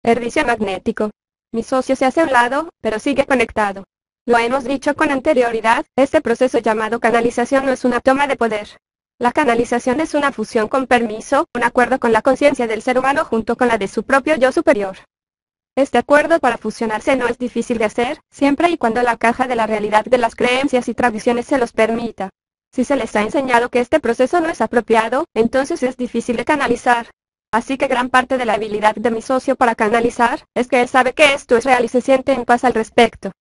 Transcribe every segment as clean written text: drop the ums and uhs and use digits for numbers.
Hervicio magnético. Mi socio se hace a un lado, pero sigue conectado. Lo hemos dicho con anterioridad, este proceso llamado canalización no es una toma de poder. La canalización es una fusión con permiso, un acuerdo con la conciencia del ser humano junto con la de su propio yo superior. Este acuerdo para fusionarse no es difícil de hacer, siempre y cuando la caja de la realidad de las creencias y tradiciones se los permita. Si se les ha enseñado que este proceso no es apropiado, entonces es difícil de canalizar. Así que gran parte de la habilidad de mi socio para canalizar, es que él sabe que esto es real y se siente en paz al respecto.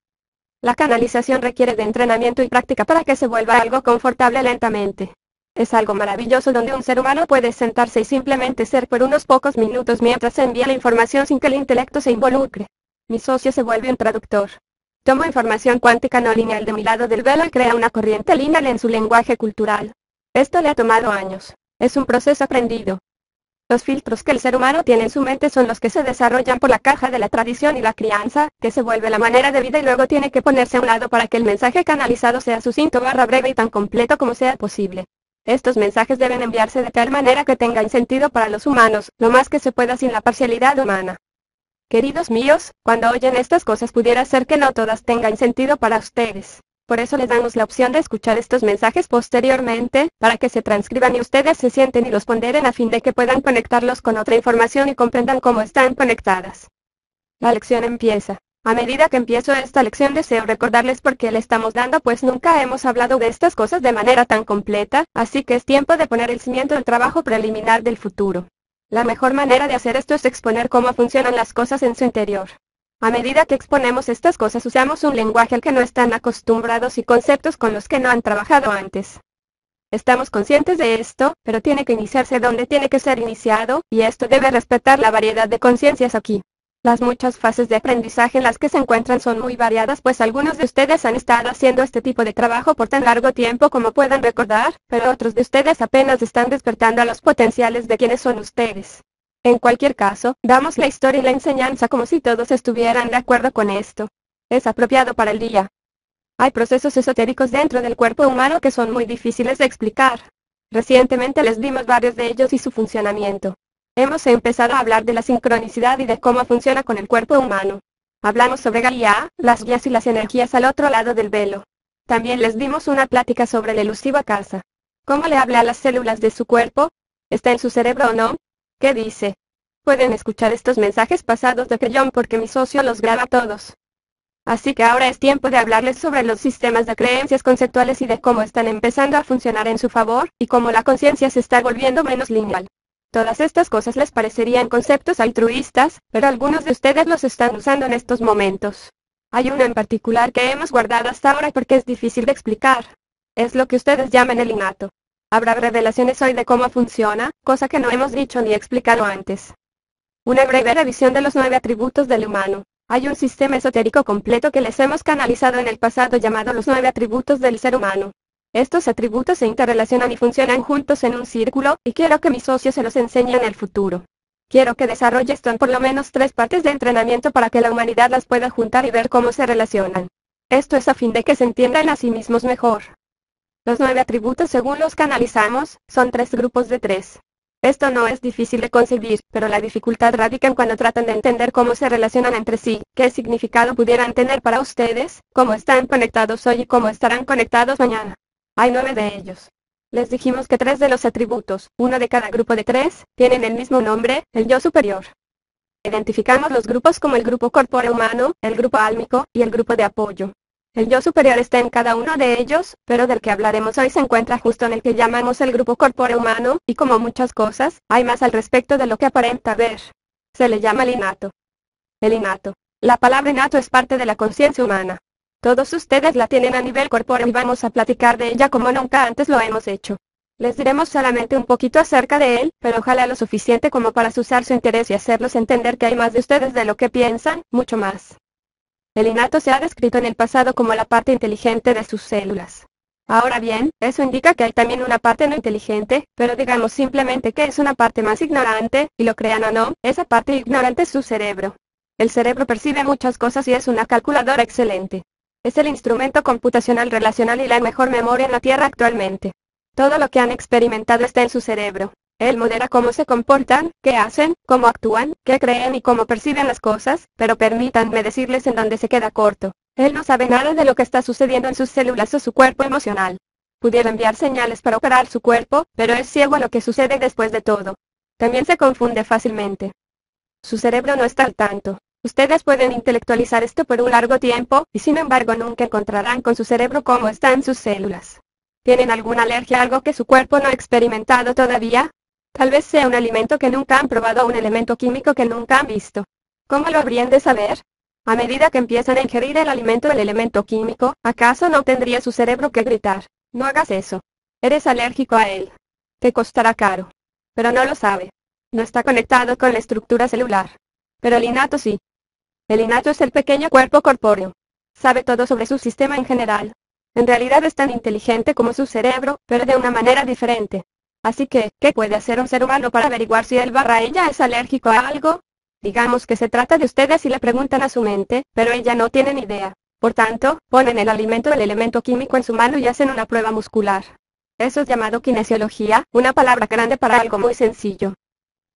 La canalización requiere de entrenamiento y práctica para que se vuelva algo confortable lentamente. Es algo maravilloso donde un ser humano puede sentarse y simplemente ser por unos pocos minutos mientras se envía la información sin que el intelecto se involucre. Mi socio se vuelve un traductor. Tomo información cuántica no lineal de mi lado del velo y crea una corriente lineal en su lenguaje cultural. Esto le ha tomado años. Es un proceso aprendido. Los filtros que el ser humano tiene en su mente son los que se desarrollan por la caja de la tradición y la crianza, que se vuelve la manera de vida y luego tiene que ponerse a un lado para que el mensaje canalizado sea sucinto / breve y tan completo como sea posible. Estos mensajes deben enviarse de tal manera que tengan sentido para los humanos, lo más que se pueda sin la parcialidad humana. Queridos míos, cuando oyen estas cosas pudiera ser que no todas tengan sentido para ustedes. Por eso les damos la opción de escuchar estos mensajes posteriormente, para que se transcriban y ustedes se sienten y los ponderen a fin de que puedan conectarlos con otra información y comprendan cómo están conectadas. La lección empieza. A medida que empiezo esta lección deseo recordarles por qué le estamos dando, pues nunca hemos hablado de estas cosas de manera tan completa, así que es tiempo de poner el cimiento del trabajo preliminar del futuro. La mejor manera de hacer esto es exponer cómo funcionan las cosas en su interior. A medida que exponemos estas cosas usamos un lenguaje al que no están acostumbrados y conceptos con los que no han trabajado antes. Estamos conscientes de esto, pero tiene que iniciarse donde tiene que ser iniciado, y esto debe respetar la variedad de conciencias aquí. Las muchas fases de aprendizaje en las que se encuentran son muy variadas, pues algunos de ustedes han estado haciendo este tipo de trabajo por tan largo tiempo como puedan recordar, pero otros de ustedes apenas están despertando a los potenciales de quienes son ustedes. En cualquier caso, damos la historia y la enseñanza como si todos estuvieran de acuerdo con esto. Es apropiado para el día. Hay procesos esotéricos dentro del cuerpo humano que son muy difíciles de explicar. Recientemente les dimos varios de ellos y su funcionamiento. Hemos empezado a hablar de la sincronicidad y de cómo funciona con el cuerpo humano. Hablamos sobre Gaia, las guías y las energías al otro lado del velo. También les dimos una plática sobre el elusivo casa. ¿Cómo le habla a las células de su cuerpo? ¿Está en su cerebro o no? ¿Qué dice? Pueden escuchar estos mensajes pasados de Creyón porque mi socio los graba todos. Así que ahora es tiempo de hablarles sobre los sistemas de creencias conceptuales y de cómo están empezando a funcionar en su favor, y cómo la conciencia se está volviendo menos lineal. Todas estas cosas les parecerían conceptos altruistas, pero algunos de ustedes los están usando en estos momentos. Hay uno en particular que hemos guardado hasta ahora porque es difícil de explicar. Es lo que ustedes llaman el innato. Habrá revelaciones hoy de cómo funciona, cosa que no hemos dicho ni explicado antes. Una breve revisión de los 9 atributos del humano. Hay un sistema esotérico completo que les hemos canalizado en el pasado llamado los 9 atributos del ser humano. Estos atributos se interrelacionan y funcionan juntos en un círculo, y quiero que mis socios se los enseñe en el futuro. Quiero que desarrolle esto en por lo menos 3 partes de entrenamiento para que la humanidad las pueda juntar y ver cómo se relacionan. Esto es a fin de que se entiendan a sí mismos mejor. Los 9 atributos según los canalizamos, son 3 grupos de 3. Esto no es difícil de concebir, pero la dificultad radica en cuando tratan de entender cómo se relacionan entre sí, qué significado pudieran tener para ustedes, cómo están conectados hoy y cómo estarán conectados mañana. Hay 9 de ellos. Les dijimos que 3 de los atributos, uno de cada grupo de 3, tienen el mismo nombre, el yo superior. Identificamos los grupos como el grupo corpóreo humano, el grupo álmico, y el grupo de apoyo. El yo superior está en cada uno de ellos, pero del que hablaremos hoy se encuentra justo en el que llamamos el grupo corpóreo humano, y como muchas cosas, hay más al respecto de lo que aparenta ver. Se le llama el innato. El innato. La palabra innato es parte de la conciencia humana. Todos ustedes la tienen a nivel corpóreo y vamos a platicar de ella como nunca antes lo hemos hecho. Les diremos solamente un poquito acerca de él, pero ojalá lo suficiente como para suscitar su interés y hacerlos entender que hay más de ustedes de lo que piensan, mucho más. El innato se ha descrito en el pasado como la parte inteligente de sus células. Ahora bien, eso indica que hay también una parte no inteligente, pero digamos simplemente que es una parte más ignorante, y lo crean o no, esa parte ignorante es su cerebro. El cerebro percibe muchas cosas y es una calculadora excelente. Es el instrumento computacional relacional y la mejor memoria en la Tierra actualmente. Todo lo que han experimentado está en su cerebro. Él modera cómo se comportan, qué hacen, cómo actúan, qué creen y cómo perciben las cosas, pero permítanme decirles en dónde se queda corto. Él no sabe nada de lo que está sucediendo en sus células o su cuerpo emocional. Pudiera enviar señales para operar su cuerpo, pero es ciego a lo que sucede después de todo. También se confunde fácilmente. Su cerebro no está al tanto. Ustedes pueden intelectualizar esto por un largo tiempo, y sin embargo nunca encontrarán con su cerebro cómo están sus células. ¿Tienen alguna alergia a algo que su cuerpo no ha experimentado todavía? Tal vez sea un alimento que nunca han probado o un elemento químico que nunca han visto. ¿Cómo lo habrían de saber? A medida que empiezan a ingerir el alimento o el elemento químico, ¿acaso no tendría su cerebro que gritar? No hagas eso. Eres alérgico a él. Te costará caro. Pero no lo sabe. No está conectado con la estructura celular. Pero el innato sí. El innato es el pequeño cuerpo corpóreo. Sabe todo sobre su sistema en general. En realidad es tan inteligente como su cerebro, pero de una manera diferente. Así que, ¿qué puede hacer un ser humano para averiguar si él/ella es alérgico a algo? Digamos que se trata de ustedes y le preguntan a su mente, pero ella no tiene ni idea. Por tanto, ponen el alimento o el elemento químico en su mano y hacen una prueba muscular. Eso es llamado kinesiología, una palabra grande para algo muy sencillo.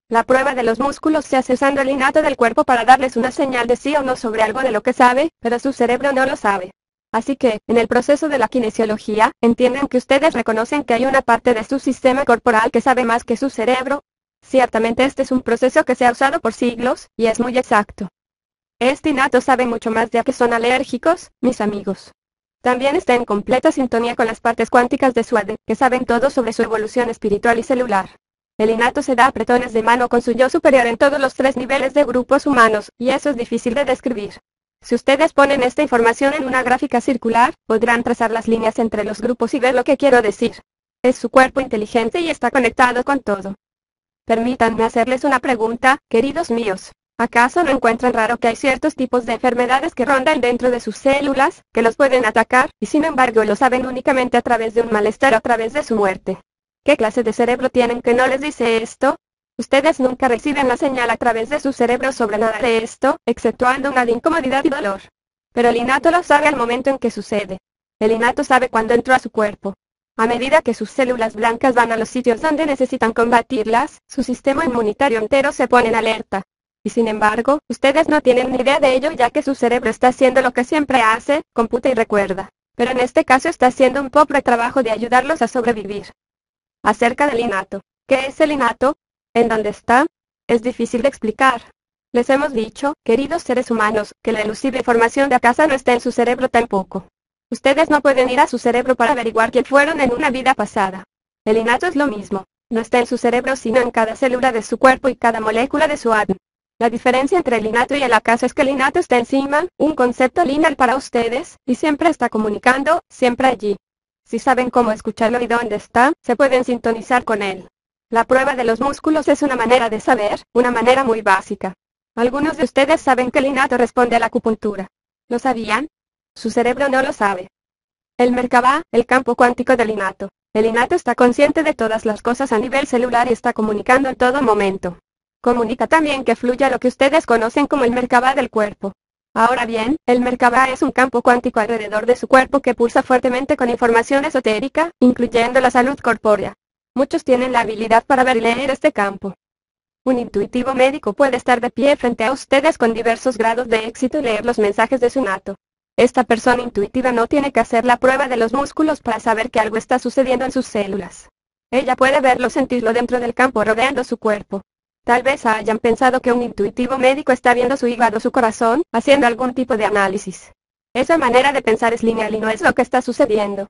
La prueba de los músculos se hace usando el innato del cuerpo para darles una señal de sí o no sobre algo de lo que sabe, pero su cerebro no lo sabe. Así que, en el proceso de la kinesiología, entienden que ustedes reconocen que hay una parte de su sistema corporal que sabe más que su cerebro. Ciertamente este es un proceso que se ha usado por siglos, y es muy exacto. Este innato sabe mucho más de a qué son alérgicos, mis amigos. También está en completa sintonía con las partes cuánticas de su ADN, que saben todo sobre su evolución espiritual y celular. El innato se da apretones de mano con su yo superior en todos los 3 niveles de grupos humanos, y eso es difícil de describir. Si ustedes ponen esta información en una gráfica circular, podrán trazar las líneas entre los grupos y ver lo que quiero decir. Es su cuerpo inteligente y está conectado con todo. Permítanme hacerles una pregunta, queridos míos. ¿Acaso no encuentran raro que hay ciertos tipos de enfermedades que rondan dentro de sus células, que los pueden atacar, y sin embargo lo saben únicamente a través de un malestar o a través de su muerte? ¿Qué clase de cerebro tienen que no les dice esto? Ustedes nunca reciben la señal a través de su cerebro sobre nada de esto, exceptuando una de incomodidad y dolor. Pero el innato lo sabe al momento en que sucede. El innato sabe cuándo entró a su cuerpo. A medida que sus células blancas van a los sitios donde necesitan combatirlas, su sistema inmunitario entero se pone en alerta. Y sin embargo, ustedes no tienen ni idea de ello ya que su cerebro está haciendo lo que siempre hace, computa y recuerda. Pero en este caso está haciendo un pobre trabajo de ayudarlos a sobrevivir. Acerca del innato. ¿Qué es el innato? ¿En dónde está? Es difícil de explicar. Les hemos dicho, queridos seres humanos, que la elusiva información de acaso no está en su cerebro tampoco. Ustedes no pueden ir a su cerebro para averiguar quién fueron en una vida pasada. El innato es lo mismo. No está en su cerebro sino en cada célula de su cuerpo y cada molécula de su ADN. La diferencia entre el innato y el acaso es que el innato está encima, un concepto lineal para ustedes, y siempre está comunicando, siempre allí. Si saben cómo escucharlo y dónde está, se pueden sintonizar con él. La prueba de los músculos es una manera de saber, una manera muy básica. Algunos de ustedes saben que el innato responde a la acupuntura. ¿Lo sabían? Su cerebro no lo sabe. El Merkaba, el campo cuántico del innato. El innato está consciente de todas las cosas a nivel celular y está comunicando en todo momento. Comunica también que fluya lo que ustedes conocen como el Merkaba del cuerpo. Ahora bien, el Merkaba es un campo cuántico alrededor de su cuerpo que pulsa fuertemente con información esotérica, incluyendo la salud corpórea. Muchos tienen la habilidad para ver y leer este campo. Un intuitivo médico puede estar de pie frente a ustedes con diversos grados de éxito y leer los mensajes de su innato. Esta persona intuitiva no tiene que hacer la prueba de los músculos para saber que algo está sucediendo en sus células. Ella puede verlo, sentirlo dentro del campo rodeando su cuerpo. Tal vez hayan pensado que un intuitivo médico está viendo su hígado o su corazón, haciendo algún tipo de análisis. Esa manera de pensar es lineal y no es lo que está sucediendo.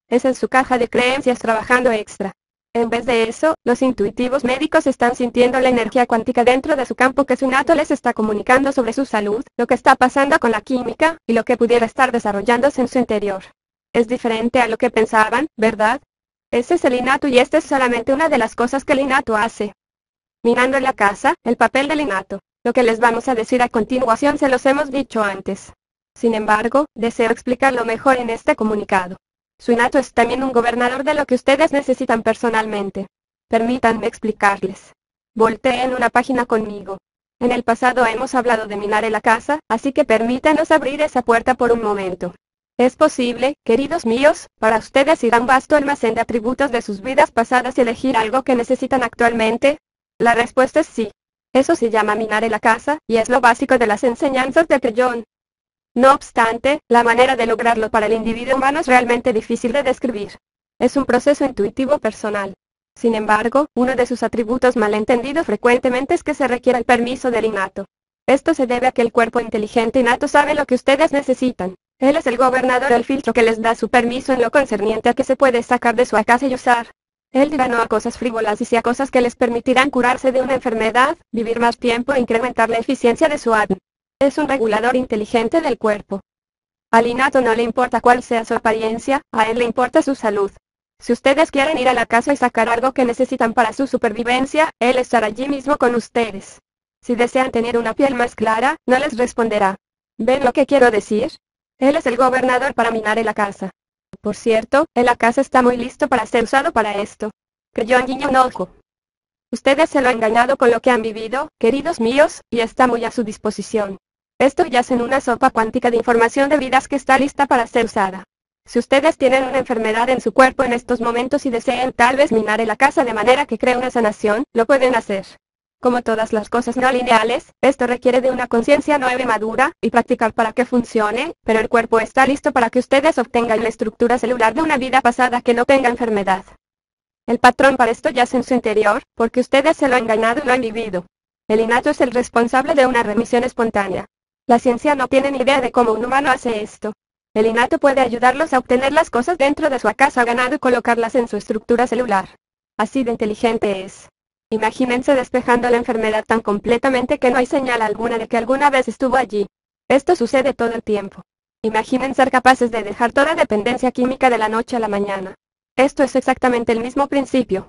Esa es su caja de creencias trabajando extra. En vez de eso, los intuitivos médicos están sintiendo la energía cuántica dentro de su campo que su innato les está comunicando sobre su salud, lo que está pasando con la química, y lo que pudiera estar desarrollándose en su interior. Es diferente a lo que pensaban, ¿verdad? Ese es el innato y esta es solamente una de las cosas que el innato hace. Mirando la casa, el papel del innato. Lo que les vamos a decir a continuación se los hemos dicho antes. Sin embargo, deseo explicarlo mejor en este comunicado. Su innato es también un gobernador de lo que ustedes necesitan personalmente. Permítanme explicarles. Volteen una página conmigo. En el pasado hemos hablado de minar en la casa, así que permítanos abrir esa puerta por un momento. Es posible, queridos míos, para ustedes ir a un vasto almacén de atributos de sus vidas pasadas y elegir algo que necesitan actualmente. La respuesta es sí. Eso se llama minar en la casa, y es lo básico de las enseñanzas de Crellón. No obstante, la manera de lograrlo para el individuo humano es realmente difícil de describir. Es un proceso intuitivo personal. Sin embargo, uno de sus atributos malentendidos frecuentemente es que se requiere el permiso del innato. Esto se debe a que el cuerpo inteligente innato sabe lo que ustedes necesitan. Él es el gobernador, el filtro que les da su permiso en lo concerniente a que se puede sacar de su casa y usar. Él dirá no a cosas frívolas y sí a cosas que les permitirán curarse de una enfermedad, vivir más tiempo e incrementar la eficiencia de su ADN. Es un regulador inteligente del cuerpo. Al innato no le importa cuál sea su apariencia, a él le importa su salud. Si ustedes quieren ir a la casa y sacar algo que necesitan para su supervivencia, él estará allí mismo con ustedes. Si desean tener una piel más clara, no les responderá. ¿Ven lo que quiero decir? Él es el gobernador para minar en la casa. Por cierto, en la casa está muy listo para ser usado para esto. Creyó guiñó un ojo. Ustedes se lo han engañado con lo que han vivido, queridos míos, y está muy a su disposición. Esto yace en una sopa cuántica de información de vidas que está lista para ser usada. Si ustedes tienen una enfermedad en su cuerpo en estos momentos y desean tal vez minar en la casa de manera que cree una sanación, lo pueden hacer. Como todas las cosas no lineales, esto requiere de una conciencia nueva y madura, y practicar para que funcione, pero el cuerpo está listo para que ustedes obtengan la estructura celular de una vida pasada que no tenga enfermedad. El patrón para esto yace en su interior, porque ustedes se lo han ganado y lo han vivido. El innato es el responsable de una remisión espontánea. La ciencia no tiene ni idea de cómo un humano hace esto. El innato puede ayudarlos a obtener las cosas dentro de su casa ganado y colocarlas en su estructura celular. Así de inteligente es. Imagínense despejando la enfermedad tan completamente que no hay señal alguna de que alguna vez estuvo allí. Esto sucede todo el tiempo. Imaginen ser capaces de dejar toda dependencia química de la noche a la mañana. Esto es exactamente el mismo principio.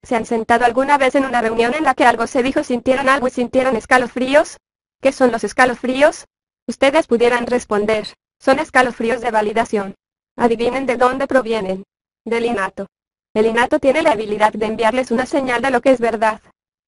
¿Se han sentado alguna vez en una reunión en la que algo se dijo, sintieron algo y sintieron escalofríos? ¿Qué son los escalofríos? Ustedes pudieran responder, son escalofríos de validación. Adivinen de dónde provienen. Del innato. El innato tiene la habilidad de enviarles una señal de lo que es verdad.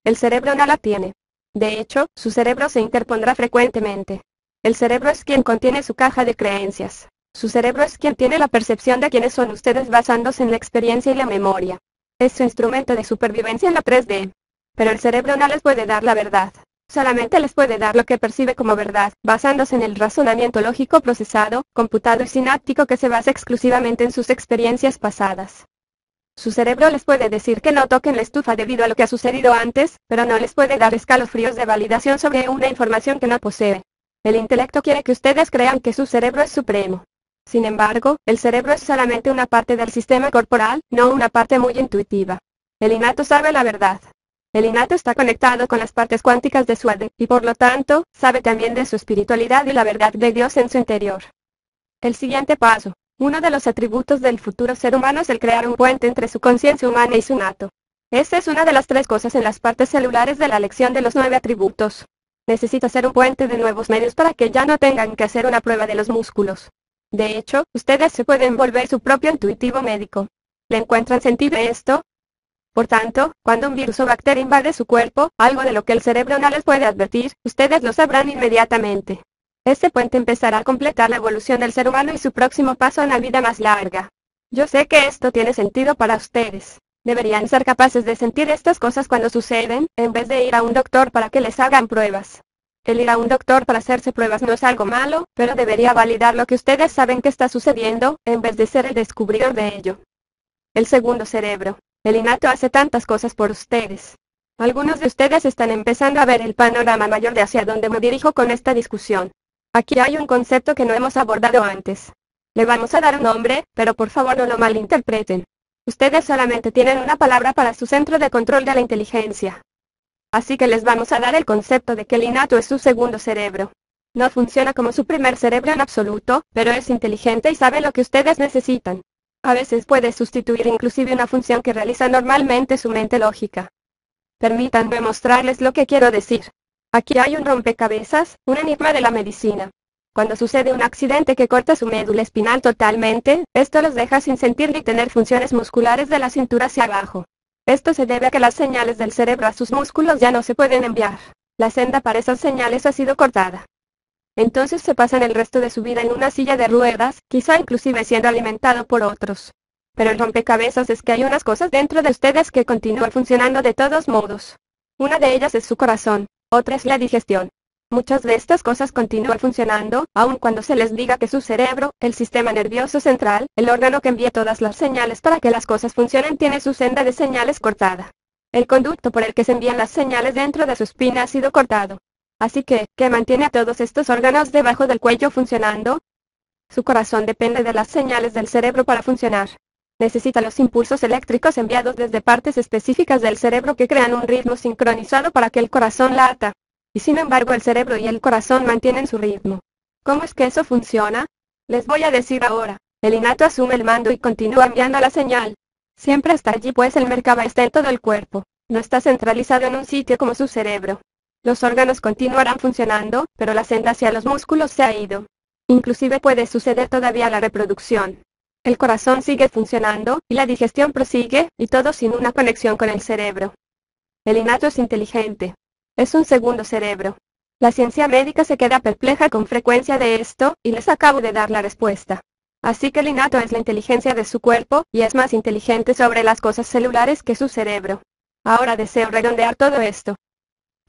El cerebro no la tiene. De hecho, su cerebro se interpondrá frecuentemente. El cerebro es quien contiene su caja de creencias. Su cerebro es quien tiene la percepción de quiénes son ustedes basándose en la experiencia y la memoria. Es su instrumento de supervivencia en la 3D. Pero el cerebro no les puede dar la verdad. Solamente les puede dar lo que percibe como verdad, basándose en el razonamiento lógico procesado, computado y sináptico que se basa exclusivamente en sus experiencias pasadas. Su cerebro les puede decir que no toquen la estufa debido a lo que ha sucedido antes, pero no les puede dar escalofríos de validación sobre una información que no posee. El intelecto quiere que ustedes crean que su cerebro es supremo. Sin embargo, el cerebro es solamente una parte del sistema corporal, no una parte muy intuitiva. El innato sabe la verdad. El innato está conectado con las partes cuánticas de su ADN, y por lo tanto, sabe también de su espiritualidad y la verdad de Dios en su interior. El siguiente paso. Uno de los atributos del futuro ser humano es el crear un puente entre su conciencia humana y su innato. Esta es una de las 3 cosas en las partes celulares de la lección de los 9 atributos. Necesita ser un puente de nuevos medios para que ya no tengan que hacer una prueba de los músculos. De hecho, ustedes se pueden volver su propio intuitivo médico. ¿Le encuentran sentido a esto? Por tanto, cuando un virus o bacteria invade su cuerpo, algo de lo que el cerebro no les puede advertir, ustedes lo sabrán inmediatamente. Este puente empezará a completar la evolución del ser humano y su próximo paso a una vida más larga. Yo sé que esto tiene sentido para ustedes. Deberían ser capaces de sentir estas cosas cuando suceden, en vez de ir a un doctor para que les hagan pruebas. El ir a un doctor para hacerse pruebas no es algo malo, pero debería validar lo que ustedes saben que está sucediendo, en vez de ser el descubridor de ello. El segundo cerebro. El innato hace tantas cosas por ustedes. Algunos de ustedes están empezando a ver el panorama mayor de hacia dónde me dirijo con esta discusión. Aquí hay un concepto que no hemos abordado antes. Le vamos a dar un nombre, pero por favor no lo malinterpreten. Ustedes solamente tienen una palabra para su centro de control de la inteligencia. Así que les vamos a dar el concepto de que el innato es su segundo cerebro. No funciona como su primer cerebro en absoluto, pero es inteligente y sabe lo que ustedes necesitan. A veces puede sustituir inclusive una función que realiza normalmente su mente lógica. Permítanme mostrarles lo que quiero decir. Aquí hay un rompecabezas, un enigma de la medicina. Cuando sucede un accidente que corta su médula espinal totalmente, esto los deja sin sentir ni tener funciones musculares de la cintura hacia abajo. Esto se debe a que las señales del cerebro a sus músculos ya no se pueden enviar. La senda para esas señales ha sido cortada. entonces se pasan el resto de su vida en una silla de ruedas, quizá inclusive siendo alimentado por otros. Pero el rompecabezas es que hay unas cosas dentro de ustedes que continúan funcionando de todos modos. Una de ellas es su corazón, otra es la digestión. Muchas de estas cosas continúan funcionando, aun cuando se les diga que su cerebro, el sistema nervioso central, el órgano que envía todas las señales para que las cosas funcionen, tiene su senda de señales cortada. El conducto por el que se envían las señales dentro de su espina ha sido cortado. Así que, ¿qué mantiene a todos estos órganos debajo del cuello funcionando? Su corazón depende de las señales del cerebro para funcionar. Necesita los impulsos eléctricos enviados desde partes específicas del cerebro que crean un ritmo sincronizado para que el corazón lata. Y sin embargo el cerebro y el corazón mantienen su ritmo. ¿Cómo es que eso funciona? Les voy a decir ahora. El innato asume el mando y continúa enviando la señal. Siempre está allí pues el Merkaba está en todo el cuerpo. No está centralizado en un sitio como su cerebro. Los órganos continuarán funcionando, pero la senda hacia los músculos se ha ido. Inclusive puede suceder todavía la reproducción. El corazón sigue funcionando, y la digestión prosigue, y todo sin una conexión con el cerebro. El innato es inteligente. Es un segundo cerebro. La ciencia médica se queda perpleja con frecuencia de esto, y les acabo de dar la respuesta. Así que el innato es la inteligencia de su cuerpo, y es más inteligente sobre las cosas celulares que su cerebro. Ahora deseo redondear todo esto.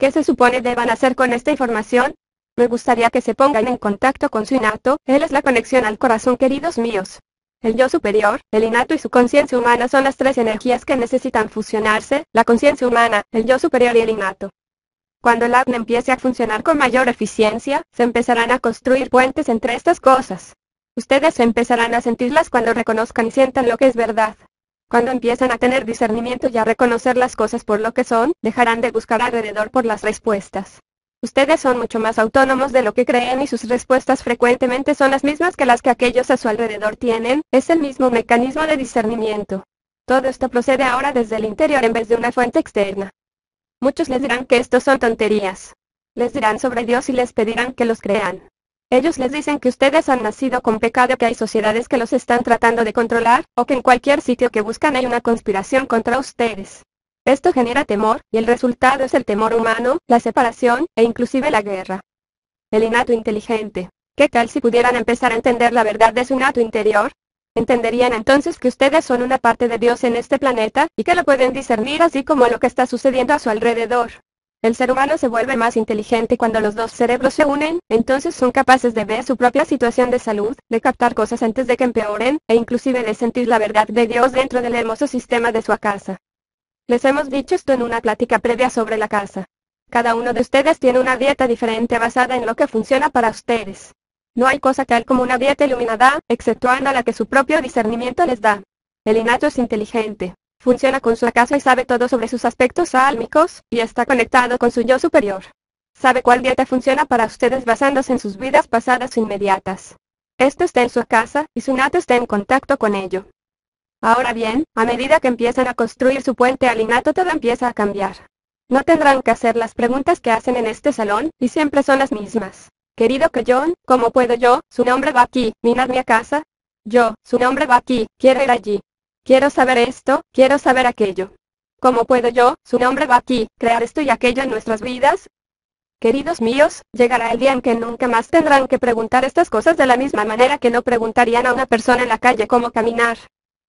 ¿Qué se supone deban hacer con esta información? Me gustaría que se pongan en contacto con su innato, él es la conexión al corazón, queridos míos. El yo superior, el innato y su conciencia humana son las tres energías que necesitan fusionarse, la conciencia humana, el yo superior y el innato. Cuando el ADN empiece a funcionar con mayor eficiencia, se empezarán a construir puentes entre estas cosas. Ustedes empezarán a sentirlas cuando reconozcan y sientan lo que es verdad. Cuando empiezan a tener discernimiento y a reconocer las cosas por lo que son, dejarán de buscar alrededor por las respuestas. Ustedes son mucho más autónomos de lo que creen y sus respuestas frecuentemente son las mismas que las que aquellos a su alrededor tienen, es el mismo mecanismo de discernimiento. Todo esto procede ahora desde el interior en vez de una fuente externa. Muchos les dirán que esto son tonterías. Les dirán sobre Dios y les pedirán que los crean. Ellos les dicen que ustedes han nacido con pecado, que hay sociedades que los están tratando de controlar, o que en cualquier sitio que buscan hay una conspiración contra ustedes. Esto genera temor, y el resultado es el temor humano, la separación, e inclusive la guerra. El innato inteligente. ¿Qué tal si pudieran empezar a entender la verdad de su innato interior? Entenderían entonces que ustedes son una parte de Dios en este planeta, y que lo pueden discernir así como lo que está sucediendo a su alrededor. El ser humano se vuelve más inteligente cuando los dos cerebros se unen, entonces son capaces de ver su propia situación de salud, de captar cosas antes de que empeoren, e inclusive de sentir la verdad de Dios dentro del hermoso sistema de su casa. Les hemos dicho esto en una plática previa sobre la casa. Cada uno de ustedes tiene una dieta diferente basada en lo que funciona para ustedes. No hay cosa tal como una dieta iluminada, exceptuando la que su propio discernimiento les da. El innato es inteligente. Funciona con su casa y sabe todo sobre sus aspectos álmicos, y está conectado con su yo superior. Sabe cuál dieta funciona para ustedes basándose en sus vidas pasadas inmediatas. Esto está en su casa, y su innato está en contacto con ello. Ahora bien, a medida que empiezan a construir su puente al innato, todo empieza a cambiar. No tendrán que hacer las preguntas que hacen en este salón, y siempre son las mismas. Querido que John, ¿cómo puedo yo? Su nombre va aquí, minar a casa. Yo, su nombre va aquí, quiero ir allí. Quiero saber esto, quiero saber aquello. ¿Cómo puedo yo? Su nombre va aquí, crear esto y aquello en nuestras vidas. Queridos míos, llegará el día en que nunca más tendrán que preguntar estas cosas de la misma manera que no preguntarían a una persona en la calle cómo caminar.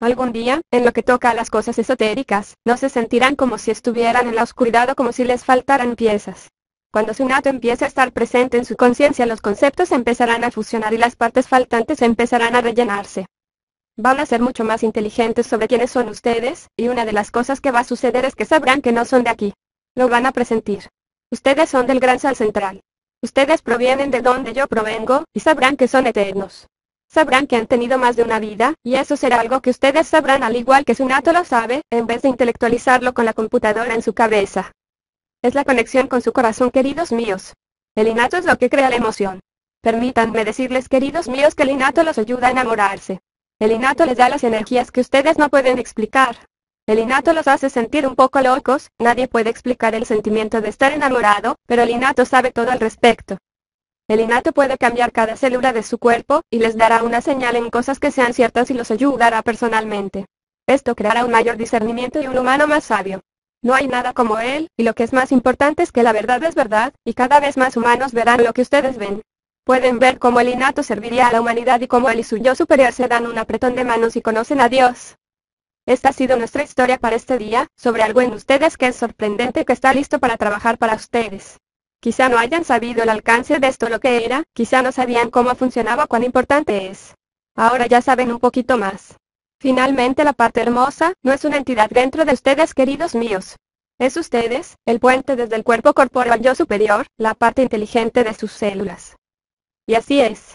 Algún día, en lo que toca a las cosas esotéricas, no se sentirán como si estuvieran en la oscuridad o como si les faltaran piezas. Cuando su innato empiece a estar presente en su conciencia, los conceptos empezarán a fusionar y las partes faltantes empezarán a rellenarse. Van a ser mucho más inteligentes sobre quiénes son ustedes, y una de las cosas que va a suceder es que sabrán que no son de aquí. Lo van a presentir. Ustedes son del gran sal central. Ustedes provienen de donde yo provengo, y sabrán que son eternos. Sabrán que han tenido más de una vida, y eso será algo que ustedes sabrán al igual que su innato lo sabe, en vez de intelectualizarlo con la computadora en su cabeza. Es la conexión con su corazón, queridos míos. El innato es lo que crea la emoción. Permítanme decirles, queridos míos, que el innato los ayuda a enamorarse. El innato les da las energías que ustedes no pueden explicar. El innato los hace sentir un poco locos, nadie puede explicar el sentimiento de estar enamorado, pero el innato sabe todo al respecto. El innato puede cambiar cada célula de su cuerpo, y les dará una señal en cosas que sean ciertas y los ayudará personalmente. Esto creará un mayor discernimiento y un humano más sabio. No hay nada como él, y lo que es más importante es que la verdad es verdad, y cada vez más humanos verán lo que ustedes ven. Pueden ver cómo el innato serviría a la humanidad y cómo él y su yo superior se dan un apretón de manos y conocen a Dios. Esta ha sido nuestra historia para este día, sobre algo en ustedes que es sorprendente que está listo para trabajar para ustedes. Quizá no hayan sabido el alcance de esto lo que era, quizá no sabían cómo funcionaba o cuán importante es. Ahora ya saben un poquito más. Finalmente la parte hermosa, no es una entidad dentro de ustedes queridos míos. Es ustedes, el puente desde el cuerpo corpóreo al yo superior, la parte inteligente de sus células. Y así es.